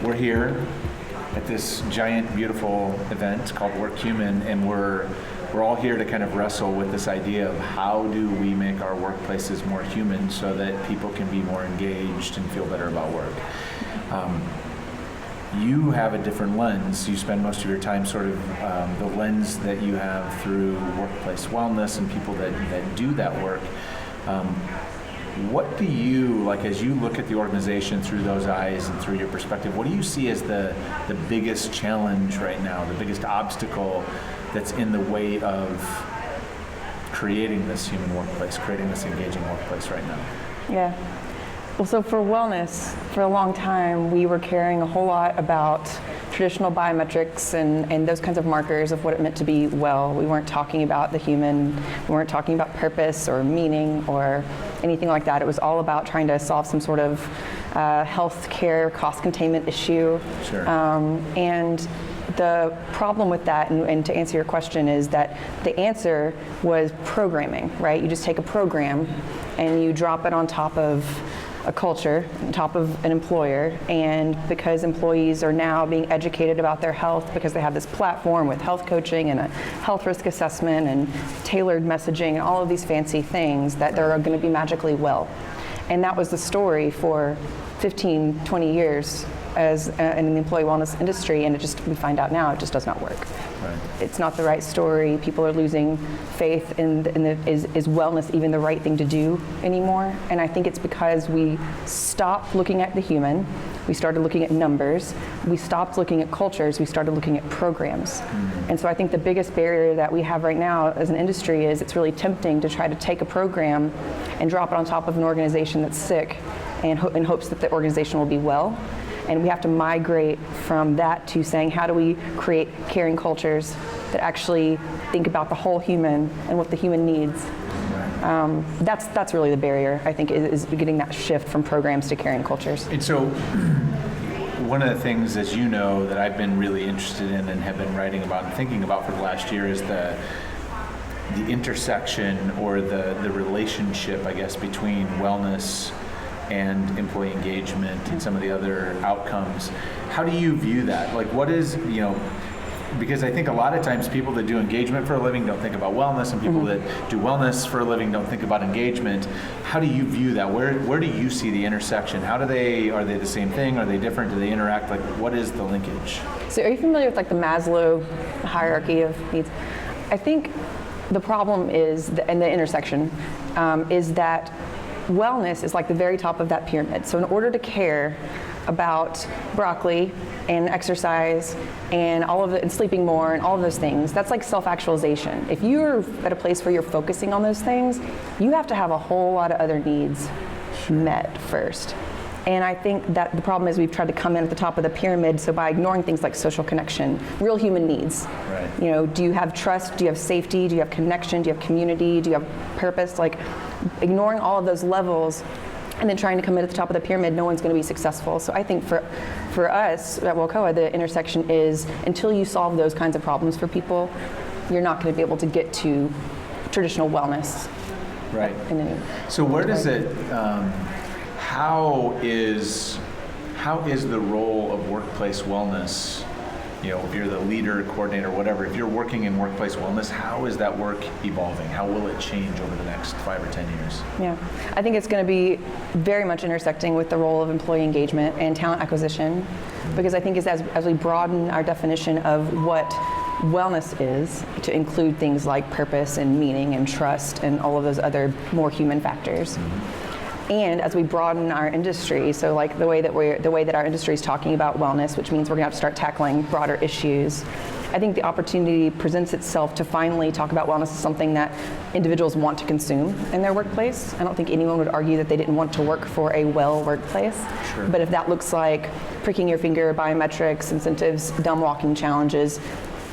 We're here at this giant, beautiful event called Work Human, and we're all here to kind of wrestle with this idea of how do we make our workplaces more human so that people can be more engaged and feel better about work. You have a different lens. You spend most of your time sort of the lens that you have through workplace wellness and people that do that work. What do you, like as you look at the organization through those eyes and through your perspective, what do you see as the biggest challenge right now, the biggest obstacle that's in the way of creating this human workplace, creating this engaging workplace right now? Yeah. Well, so for wellness, for a long time, we were caring a whole lot about traditional biometrics and those kinds of markers of what it meant to be well. We weren't talking about the human, we weren't talking about purpose or meaning or anything like that. It was all about trying to solve some sort of health care cost containment issue. Sure. And the problem with that, and to answer your question, is that the answer was programming, right? You just take a program and you drop it on top of a culture, on top of an employer, and because employees are now being educated about their health because they have this platform with health coaching and a health risk assessment and tailored messaging and all of these fancy things, that they're going to be magically well. And that was the story for 15, 20 years as in the employee wellness industry, and we find out now it just does not work. Right. It's not the right story. People are losing faith in is wellness even the right thing to do anymore? And I think it's because we stopped looking at the human, we started looking at numbers, we stopped looking at cultures, we started looking at programs. Mm-hmm. And so I think the biggest barrier that we have right now as an industry is it's really tempting to try to take a program and drop it on top of an organization that's sick and in hopes that the organization will be well. And we have to migrate from that to saying, how do we create caring cultures that actually think about the whole human and what the human needs? That's really the barrier, I think, is getting that shift from programs to caring cultures. And so one of the things, as you know, that I've been really interested in and have been writing about and thinking about for the last year is the intersection or the relationship, I guess, between wellness and employee engagement and some of the other outcomes. How do you view that? Like, what is, because I think a lot of times people that do engagement for a living don't think about wellness, and people that do wellness for a living don't think about engagement. How do you view that? Where do you see the intersection? Are they the same thing? Are they different? Do they interact? Like, what is the linkage? So are you familiar with like the Maslow hierarchy of needs? I think the problem is, and the intersection, is that wellness is like the very top of that pyramid. So in order to care about broccoli and exercise and all of it and sleeping more and all of those things, that's like self-actualization. If you're at a place where you're focusing on those things, you have to have a whole lot of other needs met first. And I think that the problem is we've tried to come in at the top of the pyramid, so by ignoring things like social connection, real human needs. Right. Do you have trust? Do you have safety? Do you have connection? Do you have community? Do you have purpose? Like, ignoring all of those levels and then trying to come in at the top of the pyramid, no one's going to be successful. So I think for us at WELCOA, the intersection is, until you solve those kinds of problems for people, you're not going to be able to get to traditional wellness. Right. So where does it, how is the role of workplace wellness, if you're the leader, coordinator, whatever, if you're working in workplace wellness, how is that work evolving? How will it change over the next 5 or 10 years? Yeah, I think it's going to be very much intersecting with the role of employee engagement and talent acquisition, because I think as we broaden our definition of what wellness is to include things like purpose and meaning and trust and all of those other more human factors. And as we broaden our industry, so like the way that our industry is talking about wellness, which means we're going to have to start tackling broader issues, I think the opportunity presents itself to finally talk about wellness as something that individuals want to consume in their workplace. I don't think anyone would argue that they didn't want to work for a well workplace. Sure. But if that looks like pricking your finger, biometrics, incentives, dumb walking challenges,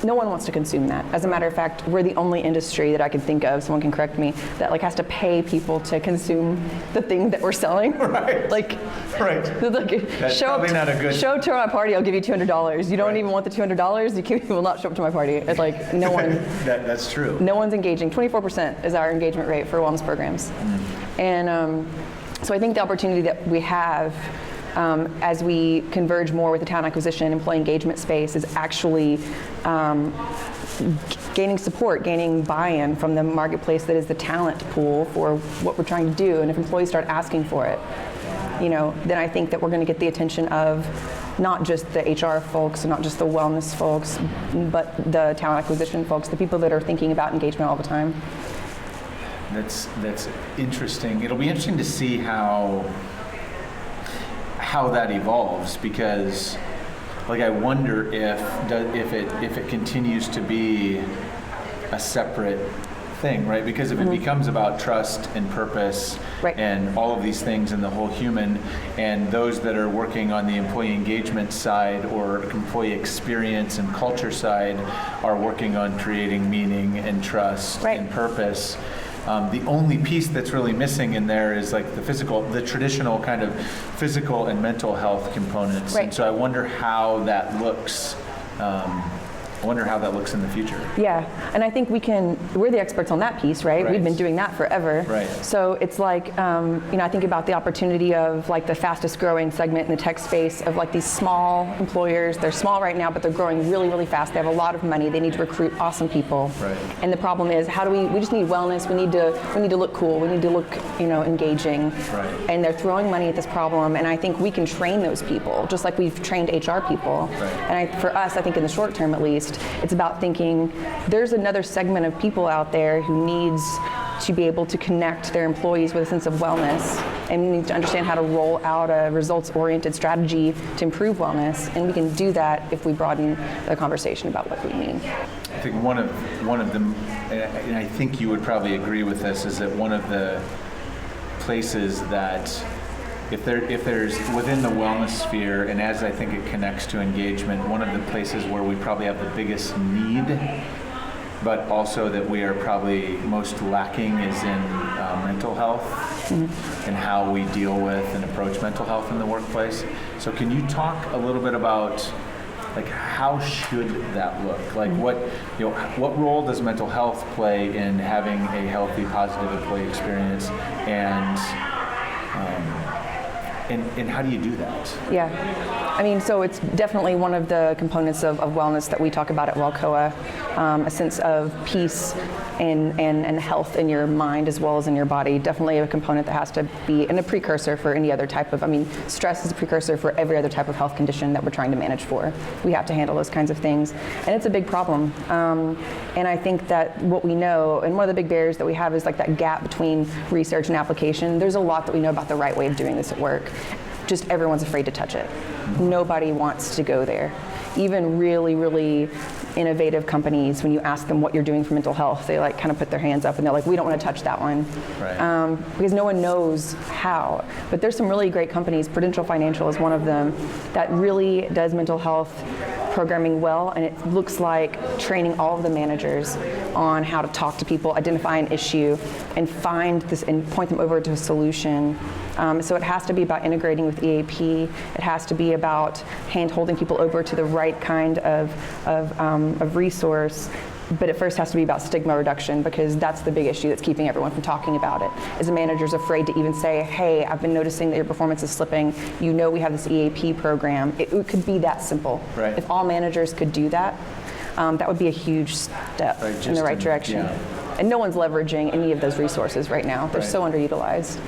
no one wants to consume that. As a matter of fact, we're the only industry that I can think of, someone can correct me, that like has to pay people to consume the thing that we're selling. Right. Like, right. That's probably not a good. Show up to my party, I'll give you $200. You don't even want the $200, you will not show up to my party. It's like no one. That's true. No one's engaging. 24% is our engagement rate for wellness programs. And so I think the opportunity that we have as we converge more with the talent acquisition, employee engagement space, is actually gaining support, gaining buy-in from the marketplace that is the talent pool for what we're trying to do. And if employees start asking for it, then I think that we're going to get the attention of not just the HR folks, not just the wellness folks, but the talent acquisition folks, the people that are thinking about engagement all the time. That's interesting. It'll be interesting to see how that evolves, because I wonder if it continues to be a separate thing, right? Because if it becomes about trust and purpose and all of these things and the whole human, and those that are working on the employee engagement side or employee experience and culture side are working on creating meaning and trust and purpose, the only piece that's really missing in there is the traditional kind of physical and mental health components. And so I wonder how that looks. In the future. Yeah, and I think we're the experts on that piece, right? We've been doing that forever. Right. So it's I think about the opportunity of the fastest growing segment in the tech space of these small employers. They're small right now, but they're growing really, really fast. They have a lot of money. They need to recruit awesome people. Right. And the problem is, how do we just need wellness. We need to look cool. We need to look, engaging. Right. And they're throwing money at this problem, and I think we can train those people, just like we've trained HR people. Right. And for us, I think in the short term at least, it's about thinking there's another segment of people out there who needs to be able to connect their employees with a sense of wellness, and we need to understand how to roll out a results-oriented strategy to improve wellness, and we can do that if we broaden the conversation about what we mean. I think one of them, and I think you would probably agree with this, is that one of the places that if there's within the wellness sphere, and as I think it connects to engagement, one of the places where we probably have the biggest need, but also that we are probably most lacking, is in mental health and how we deal with and approach mental health in the workplace. So can you talk a little bit about how should that look? What role does mental health play in having a healthy, positive employee experience, and how do you do that? Yeah, I mean, so it's definitely one of the components of wellness that we talk about at WELCOA, a sense of peace and health in your mind as well as in your body. Definitely a component that has to be, and a precursor for any other type of, stress is a precursor for every other type of health condition that we're trying to manage for. We have to handle those kinds of things, and it's a big problem. And I think that what we know, and one of the big barriers that we have is that gap between research and application. There's a lot that we know about the right way of doing this at work. Just everyone's afraid to touch it. Nobody wants to go there. Even really, really innovative companies, when you ask them what you're doing for mental health, they kind of put their hands up and they're we don't want to touch that one. Right. Because no one knows how. But there's some really great companies, Prudential Financial is one of them, that really does mental health programming well, and it looks like training all of the managers on how to talk to people, identify an issue, and find this and point them over to a solution. So it has to be about integrating with EAP. It has to be about hand-holding people over to the right kind of resource. But it first has to be about stigma reduction, because that's the big issue that's keeping everyone from talking about it. Is the manager's afraid to even say, hey, I've been noticing that your performance is slipping. We have this EAP program. It could be that simple. Right. If all managers could do that, that would be a huge step in the right direction. Yeah. And no one's leveraging any of those resources right now. They're so underutilized.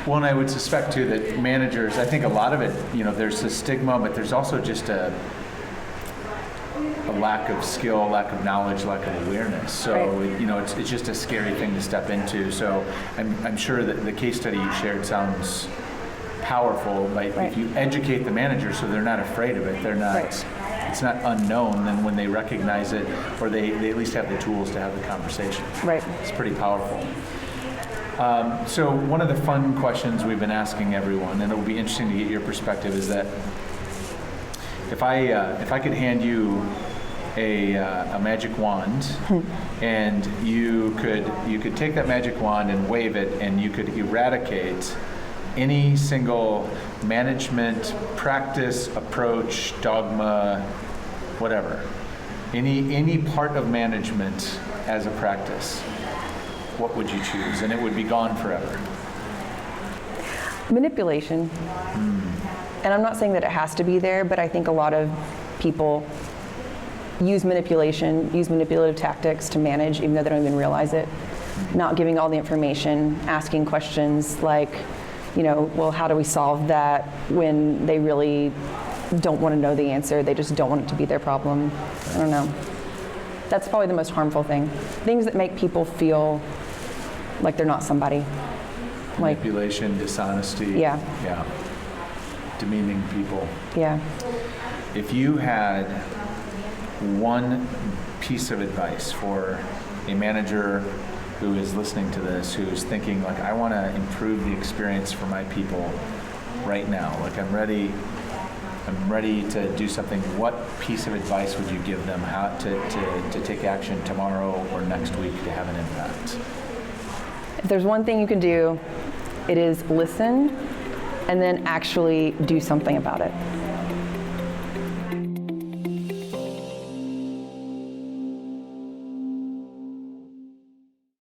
Well, and I would suspect too that managers, I think a lot of it, there's a stigma, but there's also just a lack of skill, lack of knowledge, lack of awareness. So, it's just a scary thing to step into. So I'm sure that the case study you shared sounds powerful. Right? If you educate the manager so they're not afraid of it, they're not, it's not unknown, then when they recognize it, or they at least have the tools to have the conversation. Right. It's pretty powerful. So one of the fun questions we've been asking everyone, and it will be interesting to get your perspective, is that if I could hand you a magic wand, and you could take that magic wand and wave it, and you could eradicate any single management practice, approach, dogma, whatever, any part of management as a practice, what would you choose? And it would be gone forever. Manipulation. And I'm not saying that it has to be there, but I think a lot of people use manipulation, use manipulative tactics to manage, even though they don't even realize it. Not giving all the information, asking questions like, well, how do we solve that, when they really don't want to know the answer. They just don't want it to be their problem. I don't know. That's probably the most harmful thing. Things that make people feel like they're not somebody. Like Manipulation, dishonesty. Yeah. Yeah. Demeaning people. Yeah. If you had one piece of advice for a manager who is listening to this, who's thinking like, I want to improve the experience for my people right now, like I'm ready to do something, what piece of advice would you give them how to take action tomorrow or next week to have an impact? If there's one thing you can do, it is listen and then actually do something about it.